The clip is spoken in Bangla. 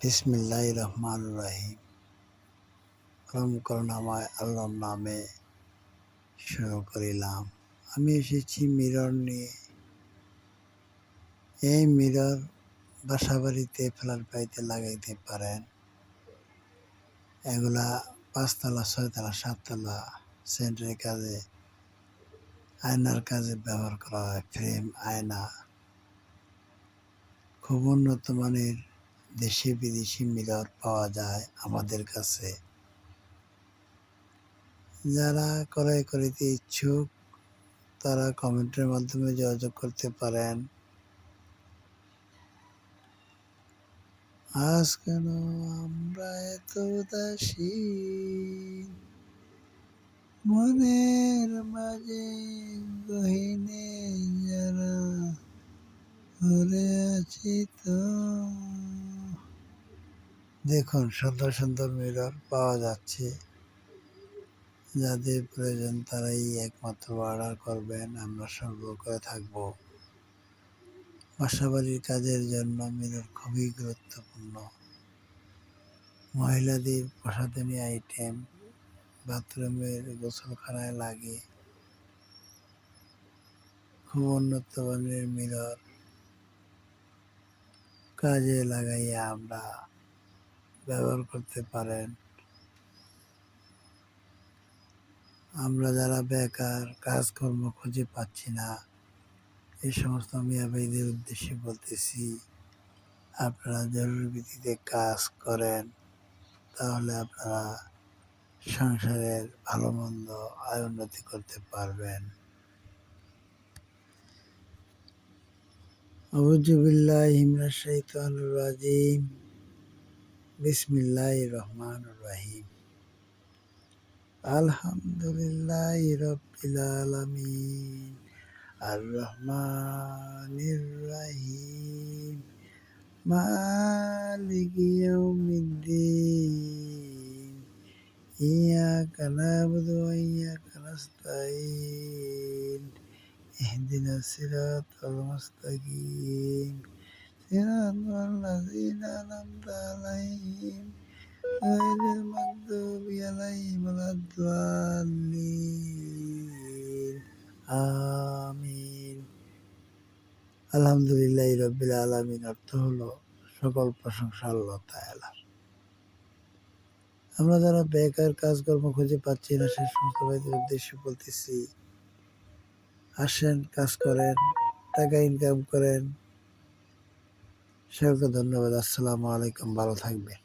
বিসমিল্লাহির রহমানির রহিম। পরম করুণাময় আল্লাহর নামে শুরু করিলাম। আমি এসেছি মিরর নিয়ে। এই মিরর বাসাবাড়িতে, ফ্ল্যাট বাড়িতে লাগাইতে পারেন। এগুলা ৫ তলা, ৬ তলা, ৭ তলা সেন্টারের কাজে, আয়নার কাজে ব্যবহার করা হয়। ফ্রেম, আয়না, খুব উন্নত মানের দেশি বিদেশি মিরর পাওয়া যায় আমাদের কাছে। যারা ক্রয় করিতে ইচ্ছুক তারা কমেন্টের মাধ্যমে যোগাযোগ করতে পারেন। আজ কেন আমরা এত উদাসীন, মনের মাঝে গহীনে যারা ধরে আছি তো। দেখুন, সুন্দর সুন্দর মিরর পাওয়া যাচ্ছে। যাদের প্রয়োজন তারাই একমাত্র অর্ডার করবেন, আমরা সরবরাহ করে থাকবো। বাসাবাড়ির কাজের জন্য মিরর খুবই গুরুত্বপূর্ণ। মহিলাদের প্রসাধনী আইটেম, বাথরুমের গোসলখানায় লাগে। খুব উন্নত মানের মিরর কাজে লাগাইয়া আমরা ব্যবহার করতে পারেন। আমরা যারা বেকার, কাজকর্ম খুঁজে পাচ্ছি না, এই সমস্ত মিয়া ভাইদের উদ্দেশ্যে বলতেছি, আপনারা জরুরি ভিত্তিতে কাজ করেন, তাহলে আপনারা সংসারের ভালো মন্দ আয় উন্নতি করতে পারবেন। আউযু বিল্লাহি মিনাশ শাইতানির রাজিম। বিসমিল্লাহির রহমানির রহিম। আলহামদুলিল্লাহি রাব্বিল আলামিন। আর রহমানির রহিম। মালিকি ইয়াউমিদ্দিন। ইয়াকা না'বুদু ওয়া ইয়াকা নাস্তাঈন। ইহদিনাস সিরাতাল মুস্তাকিম। সিরাতাল লাযীনা আন'আমতা আলাইহিম গায়রিল মাগদুবি আলাইহিম ওয়ালাদ-দাল্লিন। আমিন। আলহামদুলিল্লাহি রাব্বিল আলামিন অর্থ হলো সকল প্রশংসা আল্লাহ তাআলার। আমরা যারা বেকার, কাজকর্ম খুঁজে পাচ্ছি না, সে সমস্ত ভাইদের উদ্দেশ্যে বলতেছি, আসেন, কাজ করেন, টাকা ইনকাম করেন। সকলকে ধন্যবাদ। আসসালামু আলাইকুম। ভালো থাকবেন।